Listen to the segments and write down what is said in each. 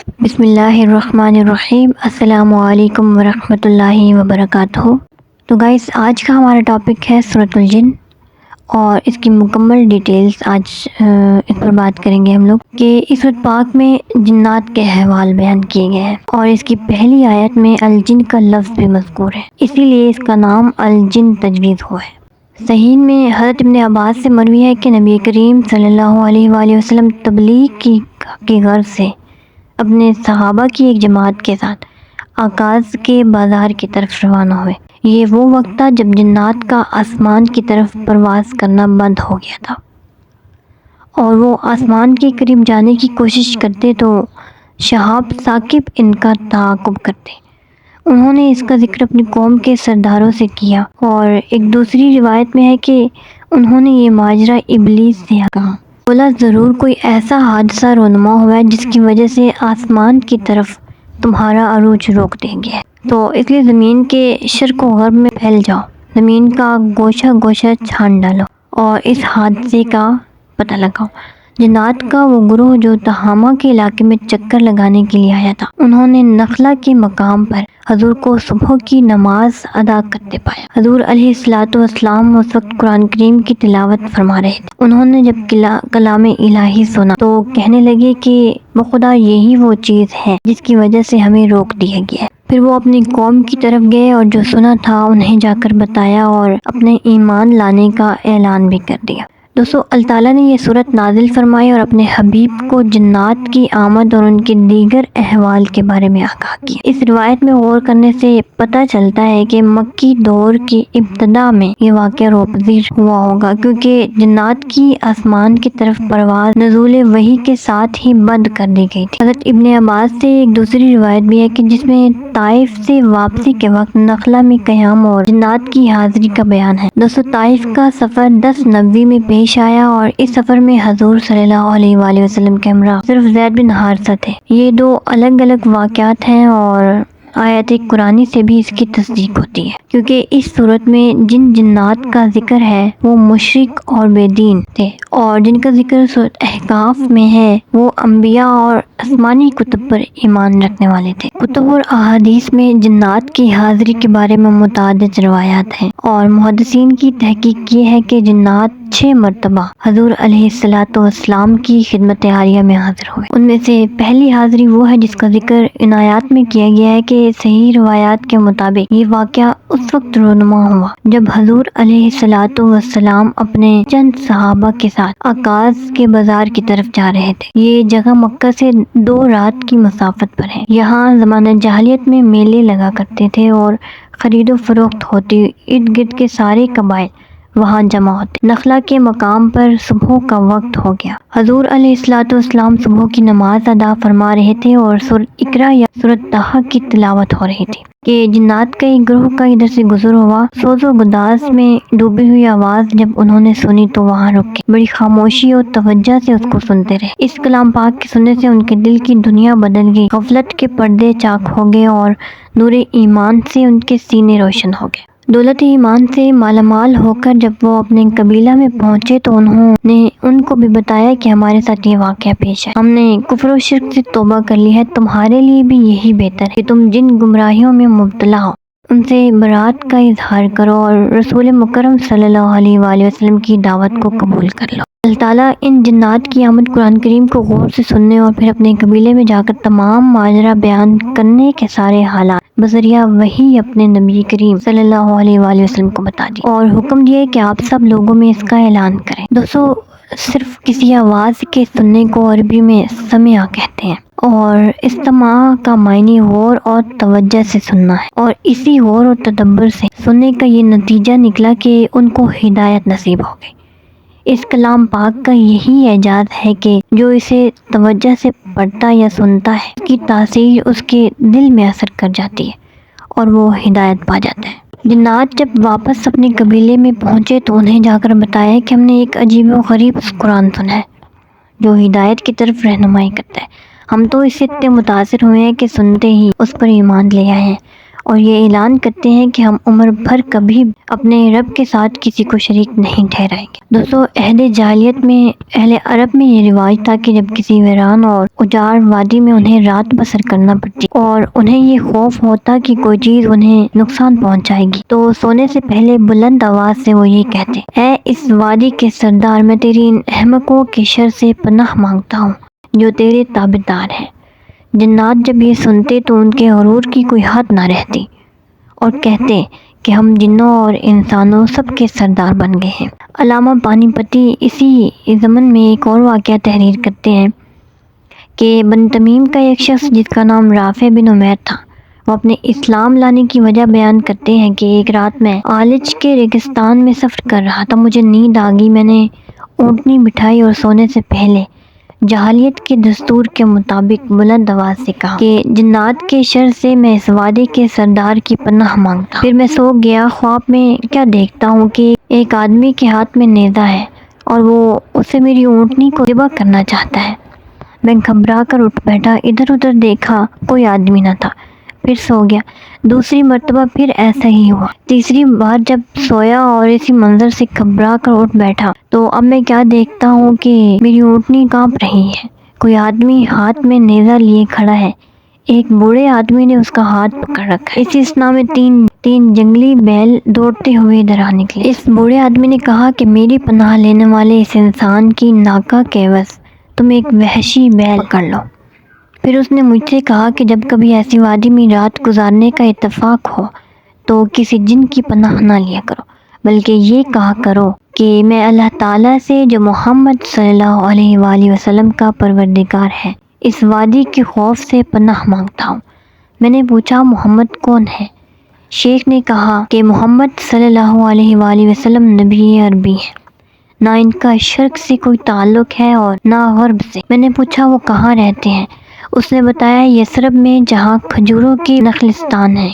بسم اللہ الرحمن الرحیم۔ السلام علیکم ورحمۃ اللہ وبرکاتہ۔ تو گائس، آج کا ہمارا ٹاپک ہے سورۃ الجن، اور اس کی مکمل ڈیٹیلز آج اس پر بات کریں گے ہم لوگ کہ اس سورۃ پاک میں جنات کے احوال بیان کیے گئے ہیں، اور اس کی پہلی آیت میں الجن کا لفظ بھی مذکور ہے، اسی لیے اس کا نام الجن تجویز ہوا ہے۔ صحیح میں حضرت ابن عباس سے مروی ہے کہ نبی کریم صلی اللہ علیہ وآلہ وسلم تبلیغ کی غرض سے اپنے صحابہ کی ایک جماعت کے ساتھ آکاز کے بازار کی طرف روانہ ہوئے۔ یہ وہ وقت تھا جب جنات کا آسمان کی طرف پرواز کرنا بند ہو گیا تھا، اور وہ آسمان کے قریب جانے کی کوشش کرتے تو شہاب ثاقب ان کا تعاقب کرتے۔ انہوں نے اس کا ذکر اپنی قوم کے سرداروں سے کیا، اور ایک دوسری روایت میں ہے کہ انہوں نے یہ ماجرا ابلیس سے کہا۔ بولا ضرور کوئی ایسا حادثہ رونما ہوا ہے جس کی وجہ سے آسمان کی طرف تمہارا عروج روک دیں گے، تو اس لیے زمین کے شرق و غرب میں پھیل جاؤ، زمین کا گوشہ گوشہ چھان ڈالو اور اس حادثے کا پتہ لگاؤ۔ جنات کا وہ گروہ جو تہامہ کے علاقے میں چکر لگانے کے لیے آیا تھا، انہوں نے نخلا کے مقام پر حضور کو صبح کی نماز ادا کرتے پایا۔ حضور علیہ الصلوۃ والسلام اس وقت قرآن کریم کی تلاوت فرما رہے تھے۔ انہوں نے جب کلام الہی سنا تو کہنے لگے کہ بخدا یہی وہ چیز ہے جس کی وجہ سے ہمیں روک دیا گیا ہے۔ پھر وہ اپنی قوم کی طرف گئے اور جو سنا تھا انہیں جا کر بتایا، اور اپنے ایمان لانے کا اعلان بھی کر دیا۔ دوستو، اللہ تعالیٰ نے یہ سورت نازل فرمائی اور اپنے حبیب کو جنات کی آمد اور ان کے دیگر احوال کے بارے میں آگاہ کیا۔ اس روایت میں غور کرنے سے پتہ چلتا ہے کہ مکی دور کی ابتدا میں یہ واقعہ روپذیر ہوا ہوگا، کیونکہ جنات کی آسمان کی طرف پرواز نزول وحی کے ساتھ ہی بند کر دی گئی تھی۔ حضرت ابن عباس سے ایک دوسری روایت بھی ہے کہ جس میں طائف سے واپسی کے وقت نخلا میں قیام اور جنات کی حاضری کا بیان ہے۔ دوستو، طائف کا سفر 10 نبوی میں پیش آیا، اور اس سفر میں حضور صلی اللہ علیہ وآلہ وسلم کے ہمراہ صرف زید بن حارثہ تھے۔ یہ دو الگ الگ واقعات ہیں، اور آیت قرآنی سے بھی اس کی تصدیق ہوتی ہے، کیونکہ اس صورت میں جن جنات کا ذکر ہے وہ مشرک اور بے دین تھے، اور جن کا ذکر سورۃ احقاف میں ہے وہ انبیاء اور آسمانی کتب پر ایمان رکھنے والے تھے۔ کتب اور احادیث میں جنات کی حاضری کے بارے میں متعدد روایات ہیں، اور محدثین کی تحقیق یہ ہے کہ جنات 6 مرتبہ حضور علیہ الصلوۃ والسلام کی خدمت عالیہ میں حاضر ہوئے۔ ان میں سے پہلی حاضری وہ ہے جس کا ذکر ان آیات میں کیا گیا ہے کہ صحیح روایات کے مطابق یہ واقعہ اس وقت رونما ہوا جب حضور علیہ الصلوۃ والسلام اپنے چند صحابہ کے ساتھ آکاز کے بازار کی طرف جا رہے تھے۔ یہ جگہ مکہ سے 2 رات کی مسافت پر ہے۔ یہاں زمانہ جاہلیت میں میلے لگا کرتے تھے اور خرید و فروخت ہوتی، ارد گرد کے سارے قبائل وہاں جمع ہوتے۔ نخلا کے مقام پر صبح کا وقت ہو گیا۔ حضور علیہ الصلوۃ والسلام صبح کی نماز ادا فرما رہے تھے اور سورۃ اقرا یا سورۃ طٰہٰ کی تلاوت ہو رہی تھی کہ جنات کا ایک گروہ کا ادھر سے گزر ہوا۔ سوز و گداز میں ڈوبی ہوئی آواز جب انہوں نے سنی تو وہاں رک کے بڑی خاموشی اور توجہ سے اس کو سنتے رہے۔ اس کلام پاک کے سننے سے ان کے دل کی دنیا بدل گئی، غفلت کے پردے چاک ہو گئے، اور نور ایمان سے ان کے سینے روشن ہو گئے۔ دولت ایمان سے مالا مال ہو کر جب وہ اپنے قبیلہ میں پہنچے تو انہوں نے ان کو بھی بتایا کہ ہمارے ساتھ یہ واقعہ پیش ہے، ہم نے کفر و شرک سے توبہ کر لی ہے، تمہارے لیے بھی یہی بہتر ہے کہ تم جن گمراہیوں میں مبتلا ہو ان سے برات کا اظہار کرو اور رسول مکرم صلی اللہ علیہ وآلہ وسلم کی دعوت کو قبول کر لو۔ اللہ تعالیٰ ان جنات کی آمد قرآن کریم کو غور سے سننے اور پھر اپنے قبیلے میں جا کر تمام ماجرا بیان کرنے کے سارے حالات بذریعہ وحی اپنے نبی کریم صلی اللہ علیہ وآلہ وسلم کو بتا دی، اور حکم دیا کہ آپ سب لوگوں میں اس کا اعلان کریں۔ دوستو، صرف کسی آواز کے سننے کو عربی میں سمع کہتے ہیں، اور استماع کا معنی غور اور توجہ سے سننا ہے، اور اسی غور اور تدبر سے سننے کا یہ نتیجہ نکلا کہ ان کو ہدایت نصیب ہو گئی۔ اس کلام پاک کا یہی اعجاز ہے کہ جو اسے توجہ سے پڑھتا یا سنتا ہے اس کی تاثیر اس کے دل میں اثر کر جاتی ہے اور وہ ہدایت پا جاتا ہے۔ جنات جب واپس اپنے قبیلے میں پہنچے تو انہیں جا کر بتایا کہ ہم نے ایک عجیب و غریب قرآن سنا ہے جو ہدایت کی طرف رہنمائی کرتا ہے۔ ہم تو اس سے اتنے متاثر ہوئے ہیں کہ سنتے ہی اس پر ایمان لے آئے ہیں، اور یہ اعلان کرتے ہیں کہ ہم عمر بھر کبھی اپنے رب کے ساتھ کسی کو شریک نہیں ٹھہرائیں گے۔ دوستو، عہد جاہلیت میں اہل عرب میں یہ رواج تھا کہ جب کسی ویران اور اجاڑ وادی میں انہیں رات بسر کرنا پڑتی اور انہیں یہ خوف ہوتا کہ کوئی چیز انہیں نقصان پہنچائے گی، تو سونے سے پہلے بلند آواز سے وہ یہ کہتے، اے اس وادی کے سردار، میں تیری ان احمقوں کے شر سے پناہ مانگتا ہوں جو تیرے تابعدار ہیں۔ جنات جب یہ سنتے تو ان کے غرور کی کوئی حد نہ رہتی اور کہتے کہ ہم جنوں اور انسانوں سب کے سردار بن گئے ہیں۔ علامہ پانی پتی اسی ضمن میں ایک اور واقعہ تحریر کرتے ہیں کہ بنی تمیم کا ایک شخص جس کا نام رافع بن عمیر تھا، وہ اپنے اسلام لانے کی وجہ بیان کرتے ہیں کہ ایک رات میں عالج کے ریگستان میں سفر کر رہا تھا، مجھے نیند آ گئی، میں نے اونٹنی بٹھائی اور سونے سے پہلے جاہلیت کے دستور کے مطابق بلند آواز سے کہا کہ جنات کے شر سے میں اس وادی کے سردار کی پناہ مانگتا ہوں۔ پھر میں سو گیا۔ خواب میں کیا دیکھتا ہوں کہ ایک آدمی کے ہاتھ میں نیزہ ہے اور وہ اسے میری اونٹنی کو ذبح کرنا چاہتا ہے۔ میں گھبرا کر اٹھ بیٹھا، ادھر ادھر دیکھا، کوئی آدمی نہ تھا، پھر سو گیا۔ دوسری مرتبہ پھر ایسا ہی ہوا۔ تیسری بار جب سویا اور اسی منظر سے گھبرا کر اٹھ بیٹھا تو اب میں کیا دیکھتا ہوں کہ میری اونٹنی کانپ رہی ہے، کوئی آدمی ہاتھ میں نیزہ لیے کھڑا ہے، ایک بوڑھے آدمی نے اس کا ہاتھ پکڑ رکھا ہے۔ اسی اثنا میں تین جنگلی بیل دوڑتے ہوئے ادھر آ نکلے۔ اس بوڑھے آدمی نے کہا کہ میری پناہ لینے والے اس انسان کی ناکہ کے عوض تم ایک وحشی بیل پکڑ لو۔ پھر اس نے مجھ سے کہا کہ جب کبھی ایسی وادی میں رات گزارنے کا اتفاق ہو تو کسی جن کی پناہ نہ لیا کرو، بلکہ یہ کہا کرو کہ میں اللہ تعالیٰ سے جو محمد صلی اللہ علیہ وآلہ وسلم کا پروردگار ہے، اس وادی کے خوف سے پناہ مانگتا ہوں۔ میں نے پوچھا محمد کون ہے؟ شیخ نے کہا کہ محمد صلی اللہ علیہ وآلہ وسلم نبی عربی ہے، نہ ان کا شرک سے کوئی تعلق ہے اور نہ غرب سے۔ میں نے پوچھا وہ کہاں رہتے ہیں؟ اس نے بتایا یثرب میں، جہاں کھجوروں کی نخلستان ہے۔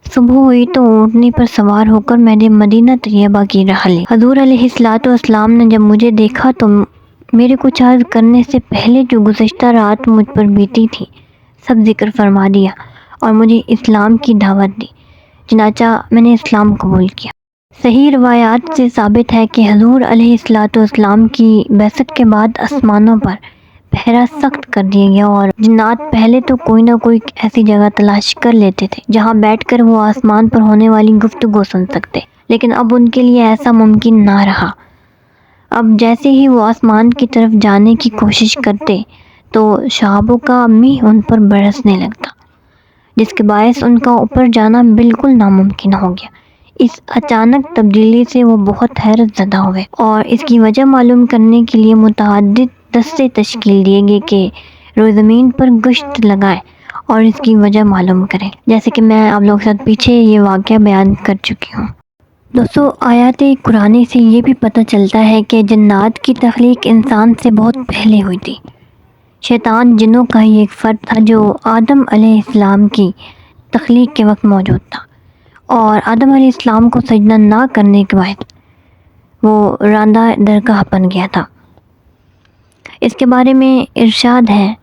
صبح ہوئی تو اونٹنی پر سوار ہو کر میں نے مدینہ طیبہ کی راہ لی۔ حضور علیہ السلام نے جب مجھے دیکھا تو میرے کچھ عرض کرنے سے پہلے جو گزشتہ رات مجھ پر بیتی تھی سب ذکر فرما دیا اور مجھے اسلام کی دعوت دی، چنانچہ میں نے اسلام قبول کیا۔ صحیح روایات سے ثابت ہے کہ حضور علیہ السلام کی بعثت کے بعد آسمانوں پر پہرا سخت کر دیا گیا اور جنات پہلے تو کوئی نہ کوئی ایسی جگہ تلاش کر لیتے تھے جہاں بیٹھ کر وہ آسمان پر ہونے والی گفتگو سن سکتے، لیکن اب ان کے لیے ایسا ممکن نہ رہا۔ اب جیسے ہی وہ آسمان کی طرف جانے کی کوشش کرتے تو شہابوں کا میہ ان پر برسنے لگتا، جس کے باعث ان کا اوپر جانا بالکل ناممکن ہو گیا۔ اس اچانک تبدیلی سے وہ بہت حیرت زدہ ہوئے اور اس کی وجہ معلوم کرنے کے لیے متعدد دستے تشکیل دیے گئے کہ روئے زمین پر گشت لگائے اور اس کی وجہ معلوم کریں، جیسے کہ میں آپ لوگوں کے ساتھ پیچھے یہ واقعہ بیان کر چکی ہوں۔ دوستو، آیات قرآنی سے یہ بھی پتہ چلتا ہے کہ جنات کی تخلیق انسان سے بہت پہلے ہوئی تھی۔ شیطان جنوں کا ہی ایک فرد تھا جو آدم علیہ السلام کی تخلیق کے وقت موجود تھا، اور آدم علیہ السلام کو سجدہ نہ کرنے کے بعد وہ راندہ درگاہ بن گیا تھا۔ اس کے بارے میں ارشاد ہے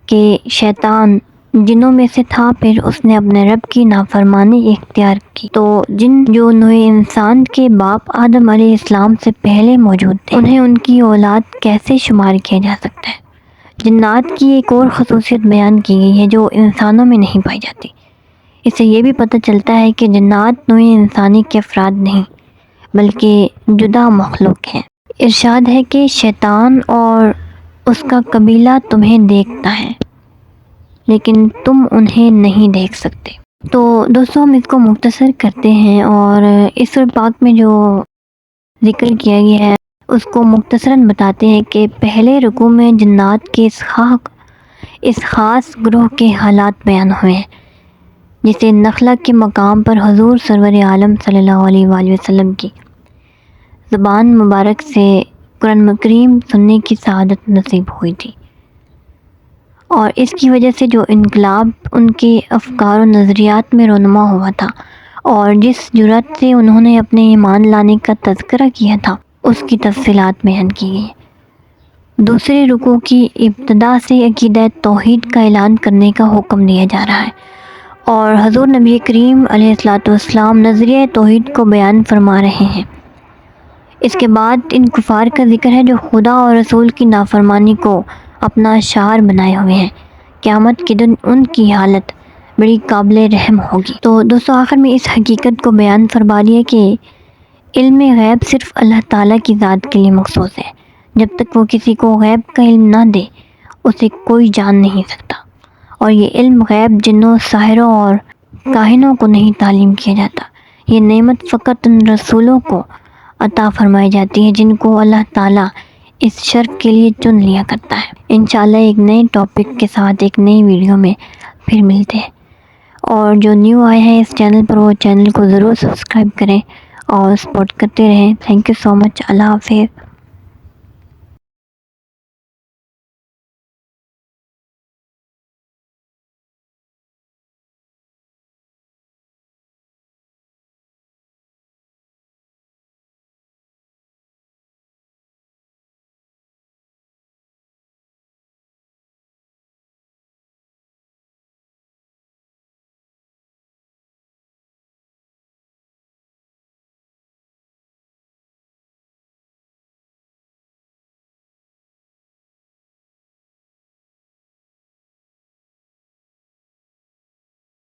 کہ شیطان جنوں میں سے تھا، پھر اس نے اپنے رب کی نافرمانی اختیار کی، تو جن جو نوع انسان کے باپ آدم علیہ السلام سے پہلے موجود تھے انہیں ان کی اولاد کیسے شمار کیا جا سکتا ہے؟ جنات کی ایک اور خصوصیت بیان کی گئی ہے جو انسانوں میں نہیں پائی جاتی۔ اس سے یہ بھی پتہ چلتا ہے کہ جنات نوع انسانی کے افراد نہیں بلکہ جدا مخلوق ہیں۔ ارشاد ہے کہ شیطان اور اس کا قبیلہ تمہیں دیکھتا ہے لیکن تم انہیں نہیں دیکھ سکتے۔ تو دوستو، ہم اس کو مختصر کرتے ہیں اور اس سورۃ پاک میں جو ذکر کیا گیا ہے اس کو مختصراً بتاتے ہیں کہ پہلے رکوع میں جنات کے اس خاص گروہ کے حالات بیان ہوئے ہیں، جسے نخلہ کے مقام پر حضور سرور عالم صلی اللہ علیہ وآلہ وسلم کی زبان مبارک سے قرآن کریم سننے کی سعادت نصیب ہوئی تھی، اور اس کی وجہ سے جو انقلاب ان کے افکار و نظریات میں رونما ہوا تھا اور جس جرأت سے انہوں نے اپنے ایمان لانے کا تذکرہ کیا تھا اس کی تفصیلات بیان کی گئی۔ دوسرے رکوع کی ابتدا سے عقیدہ توحید کا اعلان کرنے کا حکم دیا جا رہا ہے اور حضور نبی کریم علیہ الصلوۃ والسلام نظریہ توحید کو بیان فرما رہے ہیں۔ اس کے بعد ان کفار کا ذکر ہے جو خدا اور رسول کی نافرمانی کو اپنا شعار بنائے ہوئے ہیں۔ قیامت کے دن ان کی حالت بڑی قابل رحم ہوگی۔ تو دوستو آخر میں اس حقیقت کو بیان فرما دیا کہ علم غیب صرف اللہ تعالیٰ کی ذات کے لیے مخصوص ہے۔ جب تک وہ کسی کو غیب کا علم نہ دے اسے کوئی جان نہیں سکتا، اور یہ علم غیب جنوں، ساحروں اور کاہنوں کو نہیں تعلیم کیا جاتا۔ یہ نعمت فقط ان رسولوں کو عطا فرمائی جاتی ہے جن کو اللہ تعالیٰ اس شرک کے لیے چن لیا کرتا ہے۔ انشاءاللہ ایک نئے ٹاپک کے ساتھ ایک نئی ویڈیو میں پھر ملتے ہیں، اور جو نیو آئے ہیں اس چینل پر وہ چینل کو ضرور سبسکرائب کریں اور سپورٹ کرتے رہیں۔ تھینک یو سو مچ۔ اللہ حافظ۔